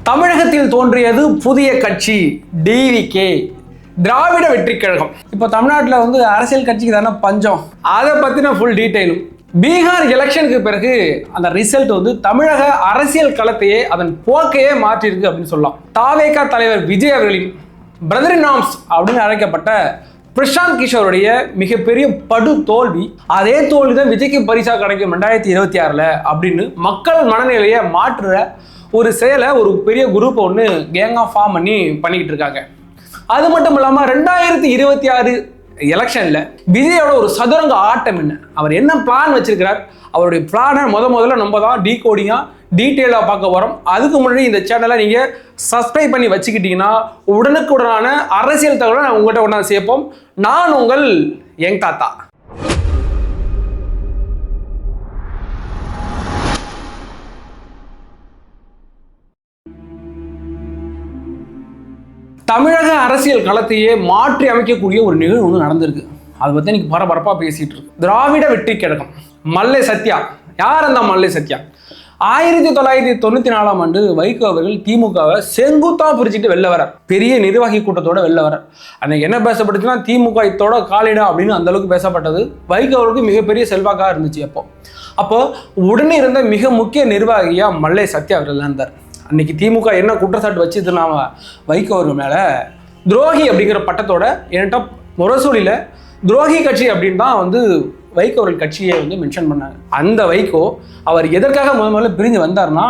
தமிழகத்தில் தோன்றியது புதிய கட்சி டிவிகே, திராவிட வெற்றி கழகம். இப்போ தமிழ்நாட்டில் வந்து அரசியல் கட்சிக்கு தானே பஞ்சம். அதை பற்றின ஃபுல் டீட்டெயிலும் பீகார் எலெக்ஷனுக்கு பிறகு அந்த ரிசல்ட் வந்து தமிழக அரசியல் களத்தையே அதன் போக்கையே மாற்றிருக்கு அப்படின்னு சொல்லலாம். தாவேகா தலைவர் விஜய் அவர்களின் பிரதர் இன் ஆர்ம்ஸ் அப்படின்னு அழைக்கப்பட்ட பிரசாந்த் கிஷோருடைய மிகப்பெரிய படு தோல்வி, அதே தோல்வி தான் விஜய்க்கு பரிசா கிடைக்கும் 2026 அப்படின்னு மக்கள் மனநிலையை மாற்றுற ஒரு செயலை ஒரு பெரிய குரூப் ஒன்று கேங்காக ஃபார்ம் பண்ணிக்கிட்டு இருக்காங்க. அது மட்டும் இல்லாமல் 2026 எலெக்ஷனில் விஜயோட ஒரு சதுரங்க ஆட்டம் என்ன, அவர் என்ன பிளான் வச்சிருக்கிறார், அவருடைய பிளானை முதல்ல நம்ம தான் டீகோடிங்காக டீட்டெயிலாக பார்க்க போகிறோம். அதுக்கு முன்னாடி இந்த சேனலை நீங்கள் சப்ஸ்கிரைப் பண்ணி வச்சுக்கிட்டீங்கன்னா உடனுக்குடனான அரசியல் தகவலை உங்கள்கிட்ட ஒன்றா சேர்ப்போம். நான் உங்கள் யங் தாத்தா. தமிழக அரசியல் களத்தையே மாற்றி அமைக்கக்கூடிய ஒரு நிகழ்வு ஒன்று நடந்திருக்கு. அதை பற்றி இன்னைக்கு பரபரப்பாக பேசிட்டு இருக்கு. திராவிட வெற்றி கழகம், மல்லை சத்யா. யார் அந்த மல்லை சத்யா? 1994ஆம் ஆண்டு வைகோ அவர்கள் திமுகவை செங்குத்தா பிரிச்சுட்டு வெளில வர, பெரிய நிர்வாகி கூட்டத்தோட வெளில வர. அன்னைக்கு என்ன பேசப்பட்டுச்சுன்னா திமுக இத்தோட காலிடா அப்படின்னு அந்த அளவுக்கு பேசப்பட்டது. வைகோ அவர்களுக்கு மிகப்பெரிய செல்வாக்காக இருந்துச்சு. அப்போ உடனே இருந்த மிக முக்கிய நிர்வாகியா மல்லை சத்யா அவர்கள் இருந்தார். அன்னைக்கு திமுக என்ன குற்றச்சாட்டு வச்சுதுன்னா வைகோ அவர்கள் மேலே துரோகி அப்படிங்கிற பட்டத்தோட என்கிட்ட முரசொலியில் துரோகி கட்சி அப்படின்னு தான் வந்து வைகோ அவர்கள் கட்சியை வந்து மென்ஷன் பண்ணாங்க. அந்த வைகோ அவர் எதற்காக முதல்ல பிரிஞ்சு வந்தார்னா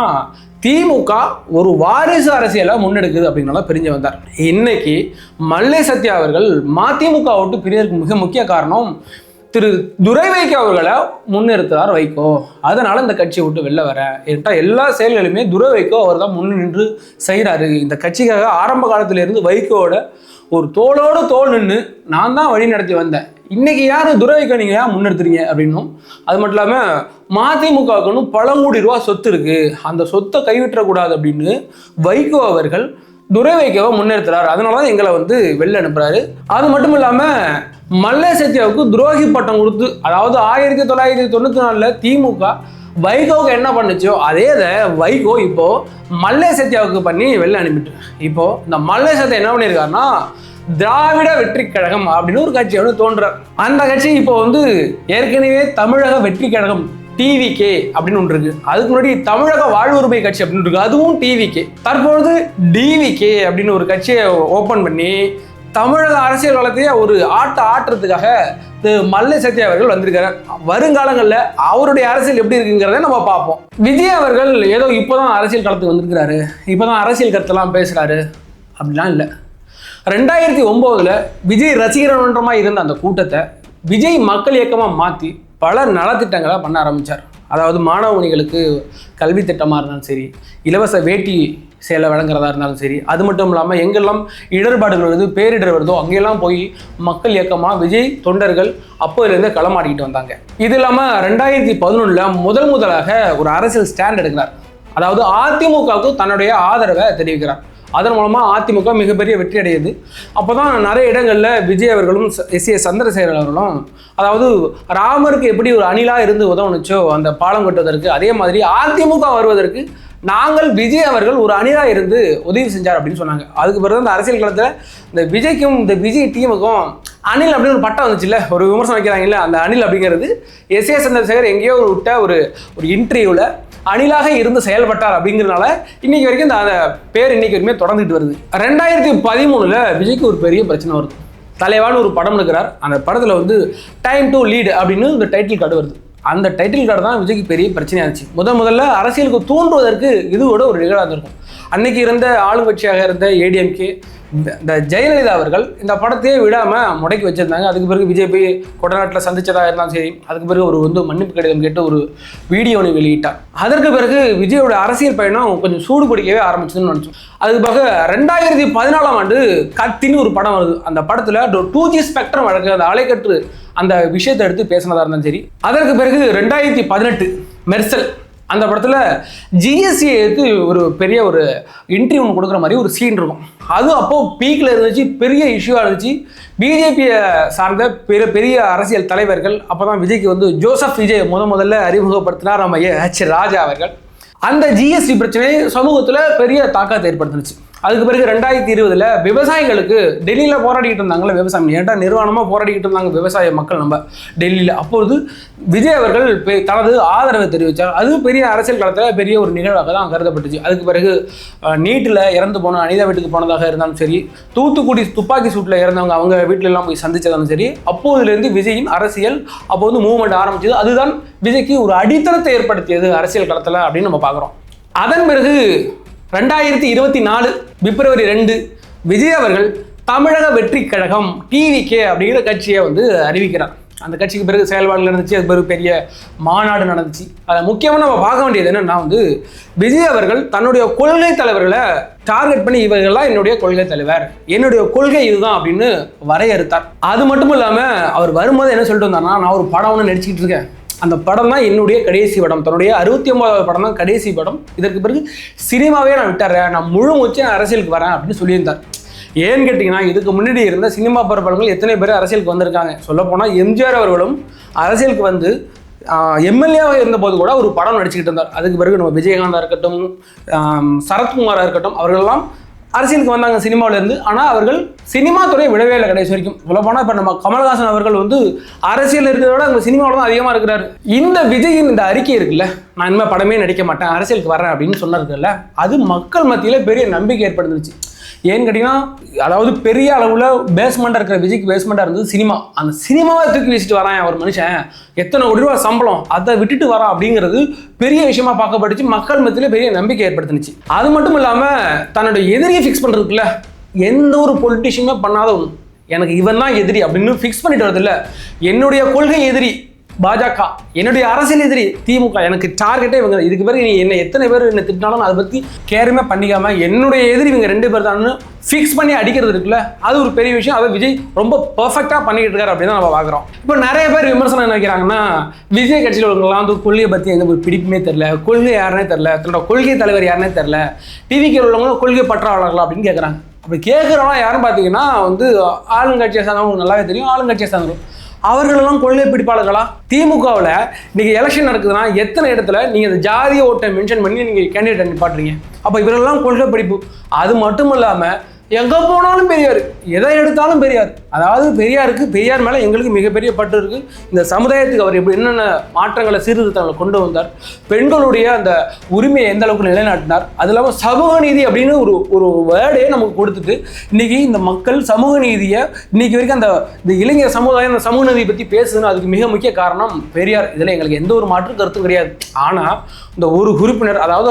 திமுக ஒரு வாரிசு அரசியலை முன்னெடுக்குது அப்படின்னால பிரிஞ்சு வந்தார். இன்னைக்கு மல்லை சத்யா அவர்கள் மதிமுக விட்டு பிரியறதுக்கு மிக முக்கிய காரணம் திரு துரை வைகோ அவர்களை முன்னிறுத்தார் வைகோ. அதனால இந்த கட்சியை விட்டு வெளில வர என்கிட்ட எல்லா செயல்களுமே துரை வைகோ அவர் தான் முன் நின்று செய்கிறாரு. இந்த கட்சிக்காக ஆரம்ப காலத்திலிருந்து வைகோவோட ஒரு தோளோடு தோல் நின்று நான் தான் வழி நடத்தி வந்தேன். இன்னைக்கு யார் துரை வைகோ நீங்கள் ஏன் முன்னெடுத்துறீங்க அப்படின்னும், அது மட்டும் இல்லாமல் மதிமுகவுக்கு பல கோடி ரூபா சொத்து இருக்கு, அந்த சொத்தை கைவிட்டக்கூடாது அப்படின்னு வைகோ அவர்கள் துரை வைகோவை முன்னெடுத்துறாரு. அதனால தான் எங்களை வந்து வெளில அனுப்புறாரு. அது மட்டும் இல்லாமல் மல்லை சத்யாவுக்கு துரோகி பட்டம் கொடுத்து, அதாவது 1994 திமுக வைகோவுக்கு என்ன பண்ணுச்சோ அதே வைகோ இப்போ மல்லை சத்யாவுக்கு பண்ணி வெளில அனுப்பிட்டு, இப்போ இந்த மல்லை சத்யா என்ன பண்ணியிருக்காருன்னா திராவிட வெற்றி கழகம் அப்படின்னு ஒரு கட்சி வந்து தோன்றார். அந்த கட்சி இப்போ வந்து ஏற்கனவே தமிழக வெற்றி கழகம் டிவிகே அப்படின்னு ஒன்று இருக்கு. அதுக்கு முன்னாடி தமிழக வாழ்வுரிமை கட்சி அப்படின்னு இருக்கு, அதுவும் டிவிகே. தற்பொழுது டிவிகே அப்படின்னு ஒரு கட்சியை ஓபன் பண்ணி தமிழக அரசியல் காலத்தையே ஒரு ஆட்டுறதுக்காக மல்லை சத்யா அவர்கள் வந்திருக்காரு. வருங்காலங்களில் அவருடைய அரசியல் எப்படி இருக்குங்கிறத நம்ம பார்ப்போம். விஜய் அவர்கள் ஏதோ இப்போதான் அரசியல் களத்துக்கு வந்திருக்கிறாரு, இப்போதான் அரசியல் கருத்தெல்லாம் பேசுறாரு அப்படிலாம் இல்லை. 2009 விஜய் ரசிகர் மன்றமாக இருந்த அந்த கூட்டத்தை விஜய் மக்கள் இயக்கமாக மாற்றி பல நலத்திட்டங்களை பண்ண ஆரம்பித்தார். அதாவது மாணவர்களுக்கு கல்வி திட்டமாக இருந்தாலும் சரி, இலவச வேட்டி சேலை வழங்குறதா இருந்தாலும் சரி, அது மட்டும் இல்லாமல் எங்கெல்லாம் இடர்பாடுகள் வருது, பேரிடர் வருதோ அங்கெல்லாம் போய் மக்கள் இயக்கமாக விஜய் தொண்டர்கள் அப்போதுலேருந்து களமாடிக்கிட்டு வந்தாங்க. இது இல்லாமல் 2011 முதலாக ஒரு அரசியல் ஸ்டாண்ட் எடுக்கிறார். அதாவது அதிமுகவுக்கு தன்னுடைய ஆதரவை தெரிவிக்கிறார். அதன் மூலமாக அதிமுக மிகப்பெரிய வெற்றி அடையுது. அப்போ தான் நிறைய இடங்களில் விஜய் அவர்களும் எஸ் சந்திரசேகர் அவர்களும், அதாவது ராமருக்கு எப்படி ஒரு அணிலாக இருந்து உதவுனுச்சோ அந்த பாலம் கட்டுவதற்கு, அதே மாதிரி அதிமுக வருவதற்கு நாங்கள் விஜய் அவர்கள் ஒரு அணிலாக இருந்து உதவி செஞ்சார் அப்படின்னு சொன்னாங்க. அதுக்கு பிறகு அந்த அரசியல் களத்தில் இந்த விஜய்க்கும் இந்த விஜய் டீமுக்கும் அணில் அப்படின்னு ஒரு பட்டம் வந்துச்சுல்ல, ஒரு விமர்சனம் வைக்கிறாங்கல்ல, அந்த அணில் அப்படிங்கிறது எஸ் சந்திரசேகர் எங்கேயோ விட்ட ஒரு இன்டர்வியூவில் அணிலாக இருந்து செயல்பட்டார் அப்படிங்கிறதுனால இன்னைக்கு வரைக்கும் அந்த பேர் இன்னைக்கு வரைக்குமே தொடர்ந்துட்டு வருது. 2013 விஜய்க்கு ஒரு பெரிய பிரச்சனை வருது. தலைவான்னு ஒரு படம் எடுக்கிறார். அந்த படத்தில் வந்து டைம் டு லீட் அப்படின்னு இந்த டைட்டில் கார்டு வருது. அந்த டைட்டில் கார்டு தான் விஜய்க்கு பெரிய பிரச்சனையாக இருந்துச்சு. முதல்ல அரசியலுக்கு தூண்டுவதற்கு இதோட ஒரு நிகழ்வாக இருந்திருக்கும். அன்னைக்கு இருந்த ஆளுங்கட்சியாக இருந்த ஏடிஎம்கே இந்த ஜெயலலிதா அவர்கள் இந்த படத்தையே விடாமல் முடக்கி வச்சிருந்தாங்க. அதுக்கு பிறகு விஜய் போய் கொடநாட்டில் சந்திச்சதாக இருந்தாலும் சரி, அதுக்கு பிறகு ஒரு வந்து மன்னிப்பு கடிதம் கேட்டு ஒரு வீடியோ ஒன்று வெளியிட்டார். அதற்கு பிறகு விஜயோட அரசியல் பயணம் கொஞ்சம் சூடு பிடிக்கவே ஆரம்பிச்சதுன்னு நினச்சோம். அதுக்கு பிறகு 2014ஆம் ஆண்டு கத்தின்னு ஒரு படம் வருது. அந்த படத்தில் 2G ஸ்பெக்ட்ரம் வழக்கு அந்த அலைக்கற்று அந்த விஷயத்தை எடுத்து பேசினதாக இருந்தாலும் சரி. அதற்கு பிறகு 2018 மெர்சல் அந்த படத்தில் ஜிஎஸ்டி எடுத்து ஒரு பெரிய ஒரு இன்டர்வியூ ஒன்று கொடுக்குற மாதிரி ஒரு சீன் இருக்கும். அது அப்போது பீக்கில் இருந்துச்சு, பெரிய இஷ்யூவாக இருந்துச்சு. பிஜேபியை சார்ந்த பெரிய அரசியல் தலைவர்கள், அப்போ தான் விஜய்க்கு வந்து ஜோசப் விஜய் முதல்ல அறிமுகப்படுத்தினார் நம்ம H. ராஜா அவர்கள். அந்த ஜிஎஸ்டி பிரச்சனை சமூகத்தில் பெரிய தாக்கத்தை ஏற்படுத்துச்சு. அதுக்கு பிறகு 2020 விவசாயிகளுக்கு டெல்லியில் போராடிக்கிட்டு இருந்தாங்களே விவசாயம், ஏன்டா நிர்வாணமாக போராடிக்கிட்டு இருந்தாங்க விவசாய மக்கள் நம்ம டெல்லியில். அப்போது விஜய் அவர்கள் தனது ஆதரவை தெரிவித்தார். அது பெரிய அரசியல் காலத்தில் பெரிய ஒரு நிகழ்வாக தான் கருதப்பட்டுச்சு. அதுக்கு பிறகு நீட்டில் இறந்து போன அனிதா வீட்டுக்கு போனதாக இருந்தாலும் சரி, தூத்துக்குடி துப்பாக்கி சூட்டில் இறந்தவங்க அவங்க வீட்டிலெல்லாம் போய் சந்திச்சதாலும் சரி, அப்போதுலேருந்து விஜயின் அரசியல் அப்போது மூவ்மெண்ட் ஆரம்பிச்சது. அதுதான் விஜய்க்கு ஒரு அடித்தளத்தை ஏற்படுத்தியது அரசியல் களத்தில் அப்படின்னு நம்ம பார்க்குறோம். அதன் பிறகு 2024 பிப்ரவரி 2 விஜய் அவர்கள் தமிழக வெற்றி கழகம் டிவிகே அப்படிங்கிற கட்சியை அறிவிக்கிறார். அந்த கட்சிக்கு பிறகு செயல்பாடுகள் நடந்துச்சு. அது பிறகு பெரிய மாநாடு நடந்துச்சு. அதை முக்கியமாக நம்ம பார்க்க வேண்டியது என்னன்னா விஜய் அவர்கள் தன்னுடைய கொள்கை தலைவர்களை டார்கெட் பண்ணி இவர்கள்லாம் என்னுடைய கொள்கை தலைவர், என்னுடைய கொள்கை இதுதான் அப்படின்னு வரையறுத்தார். அது மட்டும் இல்லாமல் அவர் வரும்போது என்ன சொல்லிட்டு வந்தார்னா, நான் ஒரு படம் ஒன்று நடிச்சுக்கிட்டு இருக்கேன், அந்த படம் தான் என்னுடைய கடைசி படம், தன்னுடைய 69வது படம் தான் கடைசி படம், இதற்கு பிறகு சினிமாவே நான் விட்டுறேன், நான் முழு மூச்சு அரசியலுக்கு வரேன் அப்படின்னு சொல்லியிருந்தார். ஏன்னு கேட்டிங்கன்னா, இதுக்கு முன்னாடி இருந்த சினிமா பிரபலங்கள் எத்தனை பேர் அரசியலுக்கு வந்திருக்காங்க. சொல்லப்போனால் எம்ஜிஆர் அவர்களும் அரசியலுக்கு எம்எல்ஏவாக இருந்தபோது கூட ஒரு படம் நடிச்சுக்கிட்டு இருந்தார். அதுக்கு பிறகு நம்ம விஜயகாந்தா இருக்கட்டும், சரத்குமாராக இருக்கட்டும், அவர்களெல்லாம் அரசியலுக்கு வந்தாங்க சினிமாவிலேருந்து. ஆனால் அவர்கள் சினிமா துறையை விடவே இல்லை கடைசி வரைக்கும். சொல்லப்போனால் இப்போ நம்ம கமல்ஹாசன் அவர்கள் அரசியல் இருக்கிறத விட அவங்க சினிமாவில் தான் அதிகமாக இருக்கிறாரு. இந்த விஜயின் இந்த அறிக்கை இருக்குல்ல, நான் இனிமேல் படமே நடிக்க மாட்டேன், அரசியலுக்கு வரேன் அப்படின்னு சொன்னதுல அது மக்கள் மத்தியில் பெரிய நம்பிக்கை ஏற்படுத்துச்சு. ஏன்னு கேட்டிங்கன்னா, அதாவது பெரிய அளவில் பேஸ்மெண்ட்டாக இருக்கிற விஜய்க்கு பேஸ்மெண்ட்டாக இருந்தது சினிமா. அந்த சினிமாவை தூக்கி வச்சுட்டு வரான் ஒரு மனுஷன், எத்தனை கோடி ரூபா சம்பளம், அதை விட்டுட்டு வரான் அப்படிங்கிறது பெரிய விஷயமா பார்க்கப்பட்டுச்சு. மக்கள் மத்தியில் பெரிய நம்பிக்கை ஏற்படுத்துனுச்சு. அது மட்டும் இல்லாமல் தன்னுடைய எதிரியை ஃபிக்ஸ் பண்ணுறதுக்குள்ள எந்த ஒரு பொலிட்டிஷியனுமே பண்ணாத ஒன்று, எனக்கு இவன் தான் எதிரி அப்படின்னு ஃபிக்ஸ் பண்ணிட்டு வரதில்ல. என்னுடைய கொள்கை எதிரி பாஜக, என்னுடைய அரசியல் எதிரி திமுக, எனக்கு டார்கெட்டே இவங்க. இதுக்கு பிறகு நீ என்ன எத்தனை பேர் என்ன திட்டினாலும் அதை பற்றி கேருமே பண்ணிக்காம என்னுடைய எதிரி இவங்க 2 பேர் தான் ஃபிக்ஸ் பண்ணி அடிக்கிறது இருக்குல்ல, அது ஒரு பெரிய விஷயம். அதை விஜய் ரொம்ப பர்ஃபெக்டாக பண்ணிட்டு இருக்காரு அப்படின்னு தான் நம்ம பார்க்குறோம். இப்போ நிறைய பேர் விமர்சனம் நினைக்கிறாங்கன்னா, விஜய் கட்சியில் உள்ளவங்களாம் கொள்கையை பற்றி எந்த ஒரு பிடிப்புமே தெரில, கொள்கை யாருனே தெரில, தன்னோட கொள்கை தலைவர் யாருனே தெரில, டிவிக்கு உள்ளவங்களும் கொள்கை பற்றாளர்களா அப்படின்னு கேட்குறாங்க. அப்படி கேட்குறவங்களாம் யாரும் பார்த்தீங்கன்னா ஆளுங்கட்சியை சார்ந்தவங்களுக்கு நல்லாவே தெரியும். ஆளுங்கட்சியை சார்ந்தவங்க அவர்களெல்லாம் கொள்கை பிடிப்பாளர்களா? திமுகவில் இன்னைக்கு எலெக்ஷன் நடக்குதுன்னா எத்தனை இடத்துல நீங்கள் இந்த ஜாதிய ஓட்டை மென்ஷன் பண்ணி நீங்கள் கேண்டிடேட் நிப்பாட்டுறீங்க. அப்போ இவரெல்லாம் கொள்கை பிடிப்பு. அது மட்டும் இல்லாமல் எங்கே போனாலும் பெரியார், எதை எடுத்தாலும் பெரியார். அதாவது பெரியார் மேலே எங்களுக்கு மிகப்பெரிய பற்று இருக்குது. இந்த சமுதாயத்துக்கு அவர் எப்படி என்னென்ன மாற்றங்களை சீர்திருத்தங்களை கொண்டு வந்தார், பெண்களுடைய அந்த உரிமையை எந்த அளவுக்கு நிலைநாட்டினார், அது இல்லாமல் சமூக நீதி அப்படின்னு ஒரு வேர்டே நமக்கு கொடுத்துட்டு இன்றைக்கி இந்த மக்கள் சமூக நீதியை இன்றைக்கி வரைக்கும் இந்த இளைஞர் சமுதாயம் அந்த சமூக நீதியை பற்றி பேசுதுன்னு அதுக்கு மிக முக்கிய காரணம் பெரியார். இதில் எங்களுக்கு எந்த ஒரு மாற்று கருத்தும் கிடையாது. ஆனால் இந்த ஒரு உறுப்பினர், அதாவது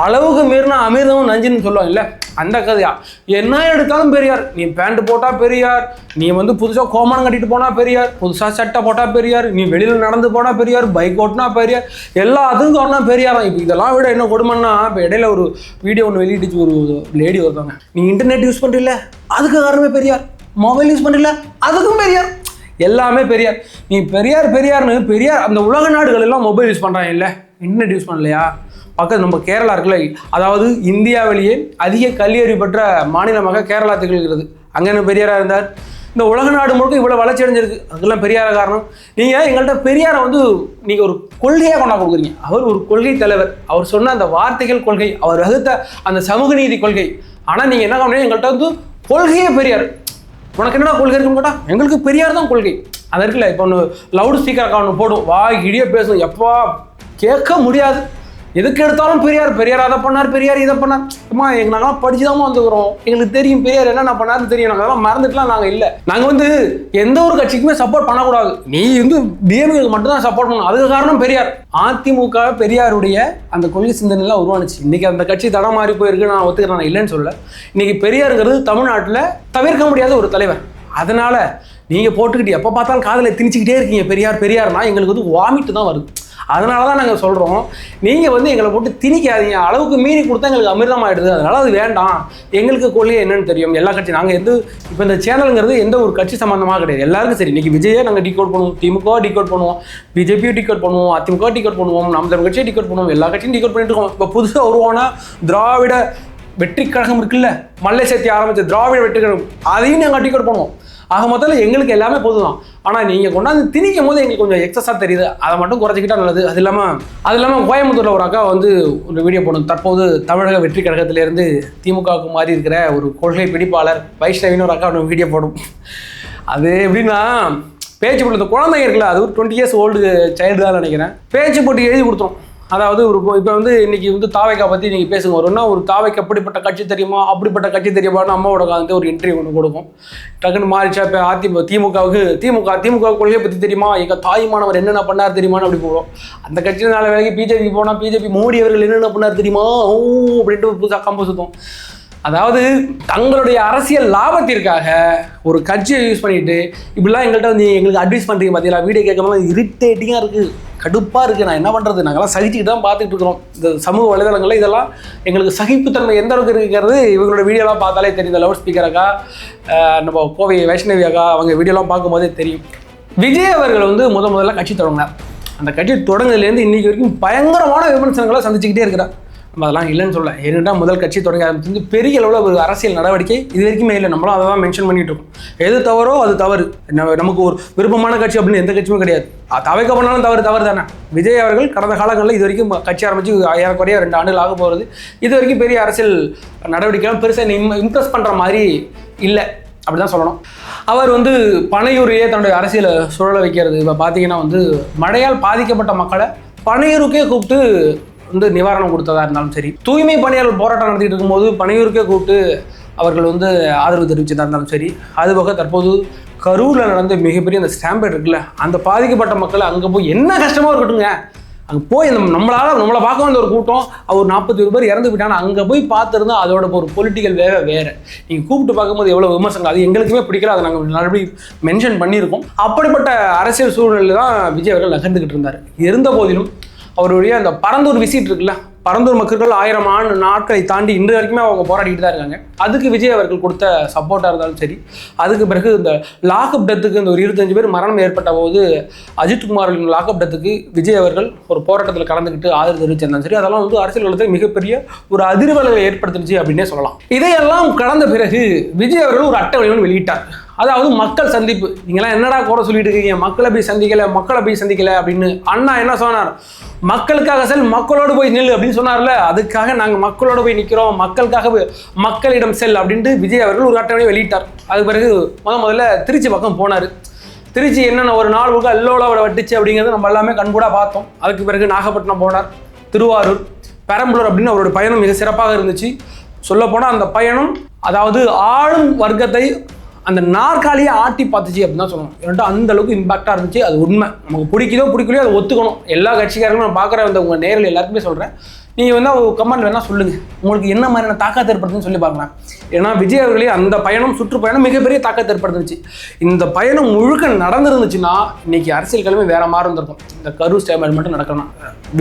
அளவுக்கு மீறினா அமிர்தமும் நஞ்சுன்னு சொல்லுவாங்க இல்லை, அந்த கதையா என்ன எடுத்தாலும் பெரியார். நீ பேண்ட் போட்டா பெரியார், நீ புதுசா கோமணம் கட்டிட்டு போனா பெரியார், புதுசா சட்டை போட்டா பெரியார், நீ வெளியில நடந்து போனா பெரியார், பைக் ஓட்டினா பெரியார், எல்லாத்துக்கும் காரணம் பெரியார். இப்போ இதெல்லாம் விட என்ன கொடுமைன்னா, இப்போ இடையில ஒரு வீடியோ ஒன்று வெளியிட்டுச்சு ஒரு லேடி ஒருத்தவங்க, நீ இன்டர்நெட் யூஸ் பண்றீல அதுக்கு காரணமே பெரியார், மொபைல் யூஸ் பண்றீல அதுக்கும் பெரியார், எல்லாமே பெரியார். நீ பெரியார்னு பெரியார் அந்த உலக நாடுகள் எல்லாம் மொபைல் யூஸ் பண்றாங்க இல்லை, இன்டர்நெட் யூஸ் பண்ணலையா? பக்கத்து நம்ம கேரளா இருக்குல்ல, அதாவது இந்தியாவிலேயே அதிக கல்வியறிவு பெற்ற மாநிலமாக கேரளா திகழ்கிறது. அங்கே என்ன பெரியாராக இருந்தார். இந்த உலக நாடு முழுக்க இவ்வளோ வளர்ச்சி அடைஞ்சிருக்கு, அதுக்கெல்லாம் பெரியார காரணம். நீங்கள் எங்கள்கிட்ட பெரியாரை நீங்கள் ஒரு கொள்கையாக கொண்டா கொடுக்குறீங்க. அவர் ஒரு கொள்கை தலைவர், அவர் சொன்ன அந்த வார்த்தைகள் கொள்கை, அவர் வகுத்த அந்த சமூக நீதி கொள்கை. ஆனால் நீங்கள் என்ன பண்ணீங்க, எங்கள்கிட்ட கொள்கையே பெரியார். உனக்கு என்னடா கொள்கை இருக்குன்னு கேட்டால் எங்களுக்கு பெரியார் தான் கொள்கை. அது இருக்குல்ல, இப்போ ஒன்று லவுட் ஸ்பீக்கராக ஒன்று போடும், இடியே பேசும், எப்போ கேட்க முடியாது, எதுக்கு எடுத்தாலும் பெரியார் அதை பண்ணார், பெரியார் இதை பண்ணார். அம்மா நாங்களாம் படிச்சு தான் வந்துக்கிறோம், எங்களுக்கு தெரியும் பெரியார் என்னென்ன பண்ணாருன்னு தெரியும், நாங்கள் அதெல்லாம் மறந்துட்டுலாம் நாங்கள் இல்லை. நாங்கள் எந்த ஒரு கட்சிக்குமே சப்போர்ட் பண்ணக்கூடாது, நீ டிஎம்கேக்கு மட்டும்தான் சப்போர்ட் பண்ணணும், அதுக்கு காரணம் பெரியார். அதிமுக பெரியாருடைய அந்த கொள்கை சிந்தனைலாம் உருவானுச்சு. இன்னைக்கு அந்த கட்சி தடம் மாறி போயிருக்கு, நான் ஒத்துக்கிறேன், நான் இல்லைன்னு சொல்ல. இன்னைக்கு பெரியாருங்கிறது தமிழ்நாட்டில் தவிர்க்க முடியாத ஒரு தலைவர். அதனால நீங்கள் போட்டுக்கிட்டு எப்போ பார்த்தாலும் காதில் திணிச்சிக்கிட்டே இருக்கீங்க பெரியார்னா எங்களுக்கு வாமிட்டு தான் வருது. அதனால தான் நாங்கள் சொல்கிறோம், நீங்கள் எங்களை போட்டு திணிக்காதீங்க, அளவுக்கு மீறி கொடுத்தா எங்களுக்கு அமிர்தமாகிடுது, அதனால் அது வேண்டாம். எங்களுக்கு கொள்கை என்னன்னு தெரியும், எல்லா கட்சி நாங்கள் இப்போ இந்த சேனலுங்கிறது எந்த ஒரு கட்சி சம்மந்தமாக கிடையாது, எல்லாருக்கும் சரி. இன்றைக்கி விஜயை நாங்கள் டிகோட் பண்ணுவோம், திமுக டிகோட் பண்ணுவோம், பிஜேபியும் டிகோட் பண்ணுவோம், அதிமுக டிகோட் பண்ணுவோம், நம்ம தமிழ் கட்சியை டிகோட் பண்ணுவோம், எல்லா கட்சியும் டிகோட் பண்ணிட்டு இருக்கோம். இப்போ புதுசாக உருவான திராவிட வெற்றி கழகம் இருக்குல்ல, மல்லை சேர்த்தி ஆரம்பித்த திராவிட வெற்றி கழகம், அதையும் நாங்கள் டிகோட் பண்ணுவோம். ஆக மொத்தத்தில் எங்களுக்கு எல்லாமே பொதுதான். ஆனால் நீங்கள் கொண்டாந்து திணிக்கும் போது எங்களுக்கு கொஞ்சம் எக்ஸஸாக தெரியுது. அதை மட்டும் குறைச்சிக்கிட்டா நல்லது. அது இல்லாமல் கோயம்புத்தூரில் ஒரு அக்கா வந்து ஒரு வீடியோ போடணும். தற்போது தமிழக வெற்றி கழகத்திலேருந்து திமுகவுக்கு மாறி இருக்கிற ஒரு கொள்கை பிடிப்பாளர் வைஷ்ணவின்னு ஒரு அக்கா ஒன்று வீடியோ போடும். அது எப்படின்னா, பேச்சு போட்டு இந்த குழந்தைங்க இருக்குல்ல, அது ஒரு 20 years ஓல்டு சைல்டு தான் நினைக்கிறேன். பேச்சு போட்டு எழுதி கொடுத்துரும். அதாவது ஒரு இப்போ வந்து இன்னைக்கு வந்து தாவைக்கா பற்றி நீங்கள் பேசுங்க, வரும்னா ஒரு தாவைக்கு அப்படிப்பட்ட கட்சி தெரியுமா, அப்படிப்பட்ட கட்சி தெரியுமான்னு அம்மாவோட வந்து ஒரு இன்டர்வியூ ஒன்று கொடுக்கும். டக்குன்னு மாறிச்சா இப்போ திமுக கொள்கையை பற்றி தெரியுமா, எங்கள் தாய்மானவர் என்னென்ன பண்ணார் தெரியுமான்னு அப்படி போடும். அந்த கட்சியில் நாலு வேலைக்கு பிஜேபி போனால் பிஜேபி மோடி அவர்கள் என்னென்ன பண்ணார் தெரியுமா அப்படின்ட்டு புதுசாக கம்பு சுத்தம். அதாவது தங்களுடைய அரசியல் லாபத்திற்காக ஒரு கட்சியை யூஸ் பண்ணிட்டு இப்படிலாம் எங்கள்கிட்ட வந்து எங்களுக்கு அட்வைஸ் பண்ணுறீங்க பார்த்தீங்களா, வீடியோ கேட்கும்போது இரிட்டேட்டிங்காக இருக்குது, கடுப்பாக இருக்குது. நான் என்ன பண்ணுறது, நாங்கள்லாம் சகிச்சுக்கிட்டு தான் பார்த்துட்டு இருக்கிறோம். இந்த சமூக வலைதளங்களில் இதெல்லாம் எங்களுக்கு சகிப்புத்தன்மை எந்த அளவுக்கு இருக்கிறது இவங்களோட வீடியோலாம் பார்த்தாலே தெரியும். இந்த லவுட் ஸ்பீக்கர் அக்கா, நம்ம கோவை வைஷ்ணவி அக்கா, அவங்க வீடியோலாம் பார்க்கும்போதே தெரியும். விஜய் அவர்கள் வந்து முதல்ல கட்சி தொடங்கினார். அந்த கட்சி தொடங்கினதுலேருந்து இன்றைக்கி வரைக்கும் பயங்கரமான விமர்சனங்களை சந்திச்சுக்கிட்டே இருக்கிறார். நம்ம அதெல்லாம் இல்லைன்னு சொல்ல, ஏன்னா முதல் கட்சி தொடங்கி ஆரம்பிச்சு பெரிய அளவில் ஒரு அரசியல் நடவடிக்கை இது வரைக்குமே இல்லை. நம்மளும் அதை தான் மென்ஷன் பண்ணிட்டு இருக்கோம். எது தவறோ அது தவறு. நமக்கு ஒரு விருப்பமான கட்சி அப்படின்னு எந்த கட்சியுமே கிடையாது. தவைக்க பண்ணாலும் தவறு தானே. விஜய் அவர்கள் கடந்த காலங்களில் இது வரைக்கும் கட்சி ஆரம்பித்து ஏறக்குறைய 2 ஆண்டுகள் ஆக போகிறது. இது வரைக்கும் பெரிய அரசியல் நடவடிக்கைலாம் பெருசாக இம்ப்ரெஸ் பண்ணுற மாதிரி இல்லை, அப்படி தான் சொல்லணும். அவர் வந்து பனையூரையே தன்னுடைய அரசியலை சுழல வைக்கிறது. இப்போ பார்த்தீங்கன்னா வந்து மழையால் பாதிக்கப்பட்ட மக்களை பனையூருக்கே கூப்பிட்டு வந்து நிவாரணம் கொடுத்ததா இருந்தாலும் சரி, தூய்மை பணியாளர் போராட்டம் நடத்திட்டு இருக்கும்போது பனையூருக்கே கூப்பிட்டு அவர்கள் வந்து ஆதரவு தெரிவிச்சதா இருந்தாலும் சரி, அதுபோக தற்போது கரூரில் நடந்த மிகப்பெரிய அந்த ஸ்டாம்பேட் இருக்குல்ல, அந்த பாதிக்கப்பட்ட மக்கள் அங்கே போய் என்ன கஷ்டமாக இருக்கட்டுங்க, அங்கே போய் நம்மளை பார்க்க வந்த ஒரு கூட்டம் ஒரு 41 பேர் இறந்து போயிட்டாங்க, அங்கே போய் பார்த்துருந்தா அதோட ஒரு பொலிட்டிக்கல் வேறு நீங்கள் கூப்பிட்டு பார்க்கும்போது எவ்வளோ விமர்சனம், அது எங்களுக்குமே பிடிக்கல. அதை நாங்கள் மறுபடியும் மென்ஷன் பண்ணியிருக்கோம். அப்படிப்பட்ட அரசியல் சூழ்நிலையில் தான் விஜய் அவர்கள் நகர்ந்துக்கிட்டு இருந்தார். இருந்த போதிலும் அவருடைய அந்த பரந்தூர் விசிட் இருக்குல்ல, பரந்தூர் மக்கள் 1000 நாட்களை தாண்டி இன்று வரைக்குமே அவங்க போராடிட்டு தான் இருக்காங்க. அதுக்கு விஜய் அவர்கள் கொடுத்த சப்போர்ட்டாக இருந்தாலும் சரி, அதுக்கு பிறகு இந்த லாக்அப் டெத்துக்கு இந்த ஒரு 25 பேர் மரணம் ஏற்பட்ட போது அஜித்குமாரின் லாக்அப் டெத்துக்கு விஜய் அவர்கள் ஒரு போராட்டத்தில் கலந்துக்கிட்டு ஆதரவு தெரிவிச்சிருந்தாலும் சரி, அதெல்லாம் வந்து அரசியல் களத்தில் மிகப்பெரிய ஒரு அதிர்வலையை ஏற்படுத்துச்சு அப்படின்னே சொல்லலாம். இதையெல்லாம் கடந்த பிறகு விஜய் அவர்கள் ஒரு அட்டவணை வெளியிட்டார். அதாவது மக்கள் சந்திப்பு. நீங்களாம் என்னடா கூட சொல்லிட்டு இருக்கீங்க, மக்களை போய் சந்திக்கல அப்படின்னு. அண்ணா என்ன சொன்னார், மக்களுக்காக செல், மக்களோடு போய் நில் அப்படின்னு சொன்னார்ல, அதுக்காக நாங்கள் மக்களோடு போய் நிற்கிறோம், மக்களுக்காக மக்களிடம் செல் அப்படின்ட்டு விஜய் அவர்கள் ஒரு அட்டவணை வெளியிட்டார். அதுக்கு பிறகு முதல்ல திருச்சி பக்கம் போனார். திருச்சி என்னென்ன ஒரு நாள் முழுக்க எல்லோட வட்டுச்சு அப்படிங்கிறது நம்ம எல்லாமே கண்கூடாக பார்த்தோம். அதுக்கு பிறகு நாகப்பட்டினம் போனார், திருவாரூர், பெரம்பலூர் அப்படின்னு அவரோட பயணம் மிக சிறப்பாக இருந்துச்சு. சொல்லப்போனால் அந்த பயணம் அதாவது ஆளும் வர்க்கத்தை அந்த நாற்காலியை ஆட்டி பார்த்துச்சு அப்படின்னு தான் சொல்லணும். ஏன்னா அந்த அளவுக்கு இம்பாக்டாக இருந்துச்சு. அது உண்மை. நமக்கு பிடிக்கலையோ அதை ஒத்துக்கணும். எல்லா கட்சிக்காரங்களும் நான் பார்க்குற அந்த உங்கள் நேரில் எல்லாருக்குமே சொல்கிறேன். நீங்கள் வந்து கமெண்ட் வேணால் சொல்லுங்கள், உங்களுக்கு என்ன மாதிரியான தாக்கத்தை ஏற்படுத்துன்னு சொல்லி பார்க்கலாம். ஏன்னா விஜய் அவர்களே அந்த பயணம், சுற்றுப்பயணம் மிகப்பெரிய தாக்கத்தை ஏற்படுத்துச்சு. இந்த பயணம் முழுக்க நடந்துருந்துச்சுன்னா இன்னைக்கு அரசியல் கிழமை வேற மாதிரி இருந்திருக்கும். இந்த கரூர் ஸ்டேட்மெண்ட் மட்டும் நடக்கணும்.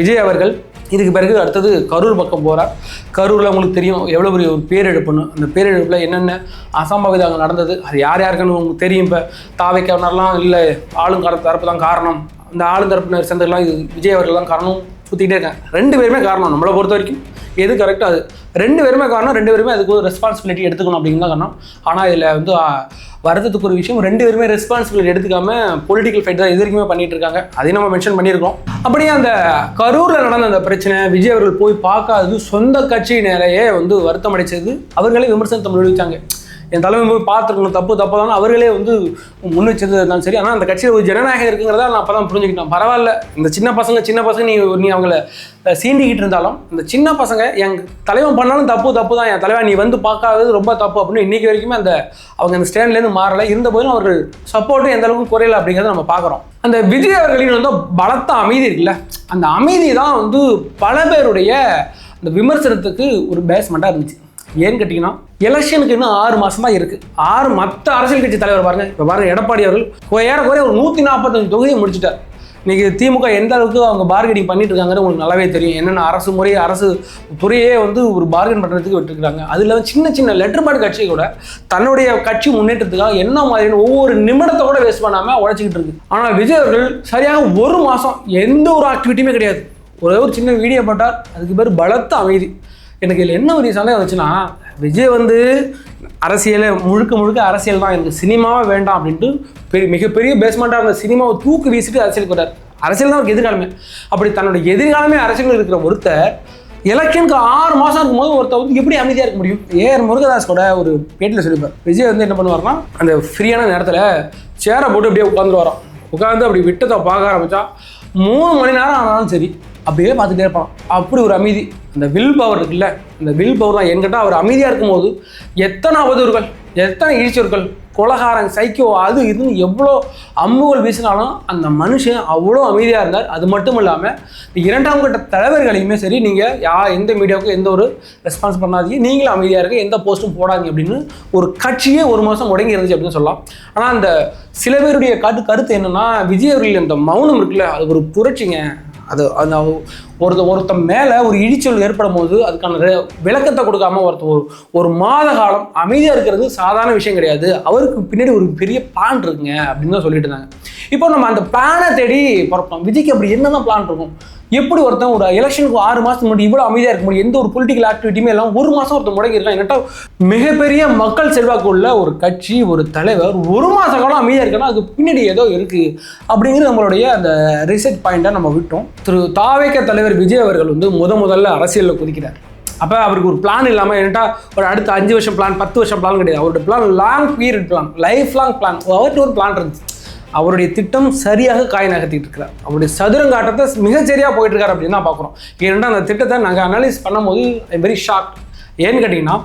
விஜய் அவர்கள் இதுக்கு பிறகு அடுத்தது கரூர் பக்கம் போகிறார். கரூரில் உங்களுக்கு தெரியும் எவ்வளோ பெரிய ஒரு பேரெடுப்புன்னு. அந்த பேரெடுப்பில் என்னென்ன அசம்பாவிதம் அங்கே நடந்தது, அது யாருக்குன்னு உங்களுக்கு தெரியும். இப்போ தாவைக்காரனர்லாம் இல்லை, தரப்பு தான் காரணம், அந்த ஆளுந்தரப்பினர் சேர்ந்ததுலாம் இது விஜய் அவர்கள் தான் காரணம் சுற்றிக்கிட்டே இருக்காங்க. 2 பேருமே காரணம். நம்மளை பொறுத்த வரைக்கும் எது கரெக்டாக அது 2 பேருமே காரணம். 2 பேருமே அதுக்கு ஒரு ரெஸ்பான்சிபிலிட்டி எடுத்துக்கணும் அப்படின்னு தான் காரணம். ஆனால் இதில் வந்து வருத்தத்துக்கு ஒரு விஷயம், 2 பேருமே ரெஸ்பான்சிபிலிட்டி எடுத்துக்காம பொலிட்டிக்கல் ஃபைட் தான் இது வரைக்குமே பண்ணிட்டு இருக்காங்க. அதையும் நம்ம மென்ஷன் பண்ணியிருக்கோம். அப்படியே அந்த கரூரில் நடந்த அந்த பிரச்சனை விஜய் அவர்கள் போய் பார்க்காதது சொந்த கட்சியினரையே வந்து வருத்தம் அடைச்சது. அவர்களே விமர்சனத்தை முன்வைச்சாங்க. என் தலைமை போய் பார்த்துருக்கணும், தப்பு தான் அவர்களே வந்து முன் வச்சது இருந்தாலும் சரி. ஆனால் அந்த கட்சியில் ஒரு ஜனநாயகம் இருக்குங்கிறத நான் அப்போ தான் புரிஞ்சுக்கிட்டேன். பரவாயில்ல, இந்த சின்ன பசங்க நீ அவங்கள சீண்டிக்கிட்டு இருந்தாலும் இந்த சின்ன பசங்க என் தலைவன் பண்ணாலும் தப்பு தான், என் தலைவன் நீ வந்து பார்க்காதது ரொம்ப தப்பு அப்படின்னு இன்றைக்கி வரைக்குமே அவங்க அந்த ஸ்டாண்ட்லேருந்து மாறலை. இருந்த போதும் அவர்கள் சப்போர்ட்டும் எந்த அளவுக்கு குறையலை அப்படிங்கிறத நம்ம பார்க்குறோம். அந்த விஜய் அவர்களின் வந்து பலத்த அமைதி இருக்குல்ல, அந்த அமைதி தான் வந்து பல பேருடைய அந்த விமர்சனத்துக்கு ஒரு பேஸ்மெண்ட்டாக இருந்துச்சு. ஏன்னு கேட்டிங்கன்னா எலெக்ஷனுக்கு இன்னும் 6 மாதம் தான் இருக்குது. மற்ற அரசியல் கட்சி தலைவர் பாருங்கள், இப்போ பாருங்கள் எடப்பாடி அவர்கள் ஏறக்குறைய ஒரு 145 தொகுதியை முடிச்சுட்டார். இன்றைக்கி திமுக எந்த அளவுக்கு அவங்க பார்கெனிங் பண்ணிட்டு இருக்காங்கன்னு உங்களுக்கு நல்லாவே தெரியும். என்னென்ன அரசு துறையே வந்து ஒரு பார்கென் பண்ணுறதுக்கு விட்டுருக்காங்க. அதில் சின்ன லெட்டர் பேட் கட்சி கூட தன்னுடைய கட்சி முன்னேற்றத்துக்காக என்ன மாதிரியான ஒவ்வொரு நிமிடத்தை கூட வேஸ்ட் பண்ணாமல் உழைச்சிக்கிட்டு இருக்கு. ஆனால் விஜய் அவர்கள் சரியாக 1 மாதம் எந்த ஒரு ஆக்டிவிட்டியுமே கிடையாது. ஒரு சின்ன வீடியோ போட்டார், அதுக்கு பேர் பலத்த அமைதி. எனக்கு இதில் என்ன ஒரு சந்தேகம் வந்துச்சுன்னா, விஜய் வந்து அரசியலை முழுக்க அரசியல் தான், எனக்கு சினிமாவே வேண்டாம் அப்படின்ட்டு மிகப்பெரிய பேஸ்மெண்ட்டாக இருந்த சினிமாவை தூக்கி வீசிட்டு அரசியலுக்கு வர்றார். அரசியல் தான் அவருக்கு எதிர்காலமே. அப்படி தன்னோட எதிர்காலமே அரசியல் இருக்கிற ஒருத்தர் எலெக்ஷனுக்கு 6 மாதம் இருக்கும்போது ஒருத்தர் வந்து எப்படி அமைதியாக இருக்க முடியும்? ஏஆர் முருகதாஸ் கூட ஒரு பேட்டியில் சொல்லிப்பார், விஜய் வந்து என்ன பண்ணுவார்னா அந்த ஃப்ரீயான நேரத்தில் சேரை போட்டு அப்படியே உட்காந்து அப்படி விட்டத்தை பார்க்க ஆரம்பித்தா 3 மணி நேரம் ஆனாலும் சரி அப்படியே பார்த்துட்டே இருப்பான். அப்படி ஒரு அமைதி. அந்த வில் பவர் இருக்குல்ல, அந்த வில் பவர் தான். என்கிட்ட அவர் அமைதியாக இருக்கும்போது எத்தனை அவதூறுகள், எத்தனை இழிச்சொற்கள், கொலகாரன், சைக்கோ, அது இதுன்னு எவ்வளோ அம்புகள் வீசினாலும் அந்த மனுஷன் அவ்வளோ அமைதியாக இருந்தார். அது மட்டும் இல்லாமல் 2ஆம் கட்ட தலைவர்களையுமே சரி, நீங்கள் எந்த மீடியாவுக்கும் எந்த ஒரு ரெஸ்பான்ஸ் பண்ணாதீங்க, நீங்களும் அமைதியாக இருக்க, எந்த போஸ்ட்டும் போடாதீங்க அப்படின்னு ஒரு கட்சியே 1 மாதம் முடங்கி இருந்துச்சு அப்படின்னு சொல்லலாம். ஆனால் அந்த சில பேருடைய கருத்து என்னென்னா, விஜய் அவர்கள் அந்த மௌனம் இருக்குல்ல, அது ஒரு புரட்சிங்க. அது அந்த ஒருத்தன் மேலே ஒரு இழிச்சொல் ஏற்படும் போது அதுக்கான விளக்கத்தை கொடுக்காம ஒரு மாத காலம் அமைதியாக இருக்கிறது சாதாரண விஷயம் கிடையாது. அவருக்கு பின்னாடி ஒரு பெரிய பிளான் இருக்குங்க அப்படின்னு தான் சொல்லிட்டு இருந்தாங்க. இப்போ நம்ம அந்த பிளானை தேடி பார்ப்போம். விஜய்க்கு அப்படி என்னதான் பிளான் இருக்கும்? எப்படி ஒருத்தன் ஒரு எலெக்ஷனுக்கு 6 மாதத்துக்கு முன்னாடி இவ்வளோ அமைதியாக இருக்க முடியும்? எந்த ஒரு பொலிட்டிக்கல் ஆக்டிவிட்டியுமே எல்லாம் 1 மாதம் ஒருத்தன் முடங்கியிருக்கான். என்னட்டா மிகப்பெரிய மக்கள் செல்வாக்கு உள்ள ஒரு கட்சி, ஒரு தலைவர் 1 மாத காலம் அமைதியாக இருக்கணும், அதுக்கு பின்னாடி ஏதோ இருக்குது அப்படிங்கிறது நம்மளுடைய அந்த ரிசர்ச் பாயிண்டாக நம்ம விட்டோம். தாவேக தலைவர் விஜய் அவர்கள் வந்து முதல்ல அரசியலில் குதிக்கிறார். அப்போ அவருக்கு ஒரு பிளான் இல்லாமல் என்னட்டா ஒரு அடுத்த 5 வருஷம் பிளான், 10 வருஷம் பிளான் கிடையாது. அவருடைய plan long period plan, life long plan. அவர்கிட்ட ஒரு பிளான் இருந்துச்சு. அவருடைய திட்டம் சரியாக காய் நகர்த்திட்டு இருக்கிறார். அவருடைய சதுரங்காட்டத்தை மிகச்சரியாக போயிட்டு இருக்காரு அப்படின்னு தான் பார்க்குறோம். ஏன்னா அந்த திட்டத்தை நாங்கள் அனலைஸ் பண்ணும்போது வெரி ஷாக். ஏன்னு கேட்டிங்கன்னா,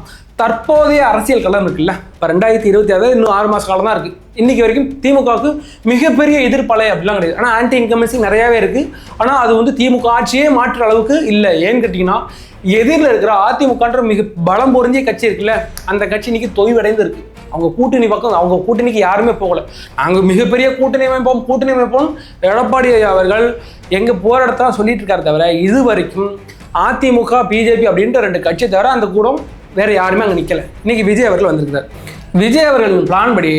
தற்போதைய அரசியல் களம் இருக்குல்ல, இப்போ 2026 இன்னும் 6 மாத காலம் தான் இருக்குது. இன்றைக்கி வரைக்கும் திமுகவுக்கு மிகப்பெரிய எதிர்ப்பலை அப்படிலாம் கிடையாது. ஆனால் ஆன்டி இன்கம்பன்சி நிறையாவே இருக்குது. ஆனால் அது வந்து திமுக ஆட்சியே மாற்றுற அளவுக்கு இல்லை. ஏன்னு கேட்டிங்கன்னா, எதிரில் இருக்கிற அதிமுகன்ற மிக பலம் பொருந்திய கட்சி இருக்குல்ல, அந்த கட்சி இன்னைக்கு தொய்வடைந்து இருக்குது. அவங்க கூட்டணி பக்கம், அவங்க கூட்டணிக்கு யாருமே போகலை. நாங்கள் மிகப்பெரிய கூட்டணி அமைப்போம் எடப்பாடி அவர்கள் எங்கள் போராட்டத்தான் சொல்லிட்டு இருக்காரு தவிர, இது வரைக்கும் அதிமுக பிஜேபி அப்படின்ற 2 கட்சி தவிர அந்த கூடம் வேற யாருமே அங்கே நிற்கலை. இன்னைக்கு விஜய் அவர்கள் வந்திருக்கிறார். விஜய் அவர்கள் பிளான் படி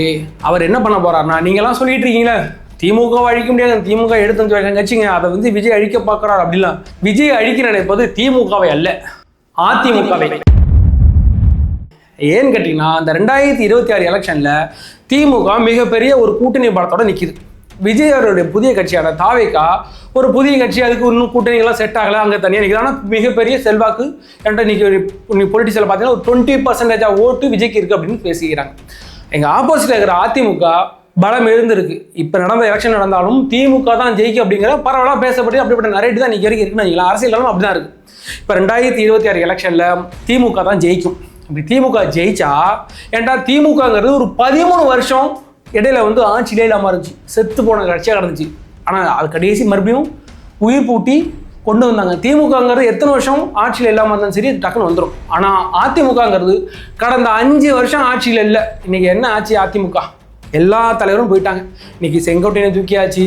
அவர் என்ன பண்ண போறாருன்னா, நீங்கள்லாம் சொல்லிட்டு இருக்கீங்களே திமுக அழிக்க முடியாது, திமுக எடுத்து கட்சிங்க, அதை வந்து விஜய் அழிக்க பார்க்குறாரு அப்படிலாம். விஜய் அழிக்க நினைப்பது திமுகவை அல்ல, அதிமுகவை. ஏன்னு கேட்டிங்கன்னா, அந்த 2026 எலெக்ஷனில் திமுக மிகப்பெரிய ஒரு கூட்டணி பலத்தோடு நிற்கிது. விஜய் அவருடைய புதிய கட்சியான தாவேகா ஒரு புதிய கட்சி, அதுக்கு இன்னும் கூட்டணிகள்லாம் செட் ஆகலை, அங்கே தனியாக நிற்கிது. ஆனால் மிகப்பெரிய செல்வாக்கு என்கிட்ட இன்னைக்கு பொலிட்டிக்ஸில் பார்த்தீங்கன்னா ஒரு 20% ஓட்டு விஜய்க்கு இருக்குது அப்படின்னு பேசிக்கிறாங்க. எங்கள் ஆப்போசிட்டில் இருக்கிற அதிமுக பலம் எழுந்திருக்கு. இப்போ நடந்த எலெக்ஷன் நடந்தாலும் திமுக தான் ஜெயிக்கும் அப்படிங்கிற பரவலாக பேசப்பட்டு அப்படிப்பட்ட நரேட்டிவ் தான் இன்றைக்கி வரைக்கும் இருக்குன்னு வைங்களேன். அரசியலும் அப்படி தான் இருக்குது. இப்போ 2026 எலெக்ஷனில் திமுக தான் ஜெயிக்கும். அப்படி திமுக ஜெயிச்சா, ஏன்டா திமுகங்கிறது ஒரு 13 வருஷம் இடையில வந்து ஆட்சியிலே இல்லாமல் இருந்துச்சு, செத்து போன கட்சியாக கிடந்துச்சு. ஆனால் அது கடைசி மறுபடியும் உயிர் பூட்டி கொண்டு வந்தாங்க. திமுகங்கிறது எத்தனை வருஷம் ஆட்சியில் இல்லாமல் இருந்தாலும் சரி, டக்குன்னு வந்துடும். ஆனால் அதிமுகங்கிறது கடந்த 5 வருஷம் ஆட்சியில் இல்லை. இன்னைக்கு என்ன ஆட்சி? அதிமுக எல்லா தலைவரும் போயிட்டாங்க. இன்னைக்கு செங்கோட்டையனை தூக்கியாச்சு,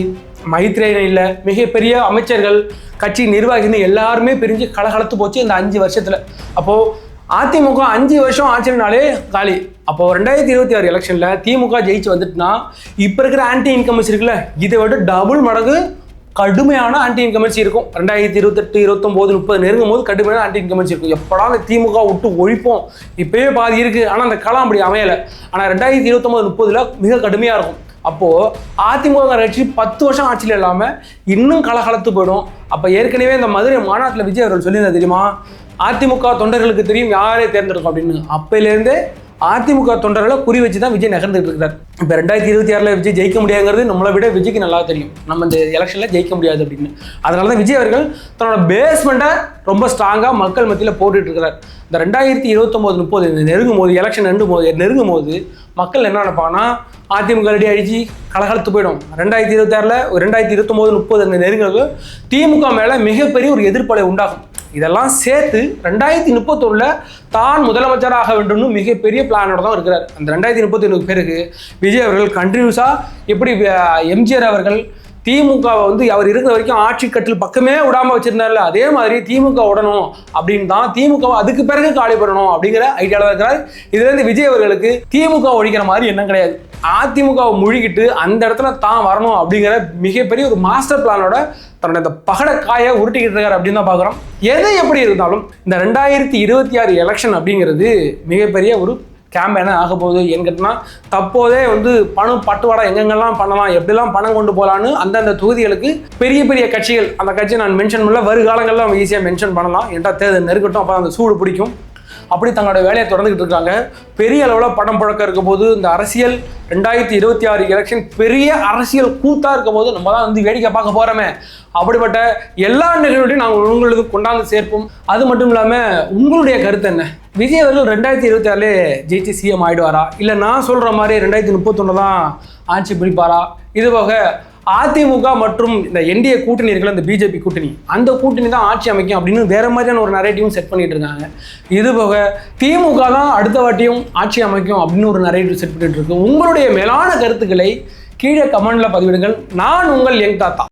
மைத்ரேயன் இல்லை, மிகப்பெரிய அமைச்சர்கள், கட்சி நிர்வாகிகள் எல்லாருமே பிரிஞ்சு கலகலத்து போச்சு இந்த 5 வருஷத்தில். அப்போது அதிமுக 5 வருஷம் ஆட்சினாலே காலி. அப்போ 2026 எலெக்ஷனில் திமுக ஜெயிச்சு வந்துட்டுனா, இப்போ இருக்கிற ஆன்டி இன்கம்பன்சி இருக்குல்ல, இதை விட டபுள் மடங்கு கடுமையான ஆன்டி இன்கம்பன்சி இருக்கும். 2028, 29, 30 நெருங்கும் போது கடுமையான ஆன்டி இன்கம்பன்சி இருக்கும். எப்படா அந்த திமுக விட்டு ஒழிப்போம், இப்போயே பாதி இருக்குது. ஆனால் அந்த களம் அப்படி அமையலை. ஆனால் 2029, 30 மிக கடுமையாக இருக்கும். அப்போது அதிமுக கட்சி 10 வருஷம் ஆட்சியில் இல்லாமல் இன்னும் கலகலத்து போயிடும். அப்போ ஏற்கனவே இந்த மதுரை மாநாட்டில் விஜய் அவர்கள் சொல்லியிருந்தா தெரியுமா, அதிமுக தொண்டர்களுக்கு தெரியும் யாரே தேர்ந்தெடுக்கும் அப்படின்னு. அப்போலேருந்தே அதிமுக தொண்டர்களை குறி வச்சு தான் விஜய் நகர்ந்துட்டு இருக்கிறார். இப்போ 2026 விஜய் ஜெயிக்க முடியாதுங்கிறது நம்மளை விட விஜய்க்கு நல்லா தெரியும். நம்ம இந்த எலெக்ஷனில் ஜெயிக்க முடியாது அப்படின்னு. அதனால தான் விஜய் அவர்கள் தன்னோட பேஸ்மெண்ட்டை ரொம்ப ஸ்ட்ராங்காக மக்கள் மத்தியில் போட்டுட்டு இருக்கிறார். இந்த 2029, 30 நெருங்கும் போது, எலெக்ஷன் நெருங்கும் போது மக்கள் என்ன நினைப்பாங்கன்னா, அதிமுக ரெடி அழிச்சு கலகலத்து போயிடும். 2026, 2029, 30 நெருங்கிறது திமுக மேலே மிகப்பெரிய ஒரு எதிர்ப்பலை உண்டாகும். இதெல்லாம் சேர்த்து 2031 தான் முதலமைச்சராக வேண்டும்னு மிகப்பெரிய பிளானோட தான் இருக்கிறார். அந்த 2031 பேருக்கு விஜய் அவர்கள் கண்டினியூஸாக எப்படி எம்ஜிஆர் அவர்கள் திமுகவை வந்து அவர் இருக்கிற வரைக்கும் ஆட்சி கட்டில் பக்கமே விடாமல் வச்சிருந்தார்ல, அதே மாதிரி திமுக விடணும் அப்படின்னு தான் திமுகவை அதுக்கு பிறகு காலி பண்ணணும் அப்படிங்கிற ஐடியாவில் இருக்கிறார். இதுலேருந்து விஜய் அவர்களுக்கு திமுக ஒழிக்கிற மாதிரி எண்ணம் கிடையாது. அதிமுகவை முழுகிட்டு அந்த இடத்துல தான் வரணும் அப்படிங்கிற மிகப்பெரிய ஒரு மாஸ்டர் பிளானோட தன்னோட இந்த பகட காயை உருட்டிக்கிட்டு இருக்காரு அப்படின்னு தான் பார்க்குறோம். எது எப்படி இருந்தாலும் இந்த 2026 எலெக்ஷன் அப்படிங்கிறது மிகப்பெரிய ஒரு கேம்ப் என்ன ஆக போகுது என்கிட்டனா தப்போதே வந்து பணம் பட்டுவாடா எங்கெங்கெல்லாம் பண்ணலாம் எப்படிலாம் பணம் கொண்டு போகலான்னு அந்தந்த தொகுதிகளுக்கு பெரிய பெரிய கட்சிகள் அந்த கட்சியை நான் மென்ஷன் பண்ணல வருகாலங்களில் அவங்க ஈஸியாக மென்ஷன் பண்ணலாம் என்கிட்ட தேர்தல் நெருக்கட்டும் அப்போ அந்த சூடு பிடிக்கும் அப்படி தங்களோட வேலையை தொடர்ந்துக்கிட்டு இருக்காங்க. பெரிய அளவில் படம் புழக்கம் இருக்கும் போது இந்த அரசியல் 2026 எலெக்ஷன் பெரிய அரசியல் கூத்தாக இருக்கும் போது நம்ம தான் வந்து வேடிக்கை பார்க்க போகிறோமே. அப்படிப்பட்ட எல்லா நிகழ்வுகளையும் நாங்கள் உங்களுக்கு கொண்டாந்து சேர்ப்போம். அது மட்டும் இல்லாமல் உங்களுடைய கருத்து என்ன? விஜய் அவர்கள் 2026 ஜெயிச்சு சிஎம் ஆயிடுவாரா, இல்லை நான் சொல்கிற மாதிரி 2031 தான் ஆட்சி பிடிப்பாரா? இது போக அதிமுக மற்றும் இந்த என்டிஏ கூட்டணி இருக்குல்ல, இந்த பிஜேபி கூட்டணி, அந்த கூட்டணி தான் ஆட்சி அமைக்கும் அப்படின்னு வேற மாதிரியான ஒரு நரேட்டிவும் செட் பண்ணிட்டு இருக்காங்க. இது போக திமுக தான் அடுத்த வாட்டியும் ஆட்சி அமைக்கும் அப்படின்னு ஒரு நரேட்டிவ் செட் பண்ணிட்டு இருக்கு. உங்களுடைய மேலான கருத்துக்களை கீழே கமெண்ட்ல பதிவிடுங்கள். நான் உங்கள் யங் தாத்தா.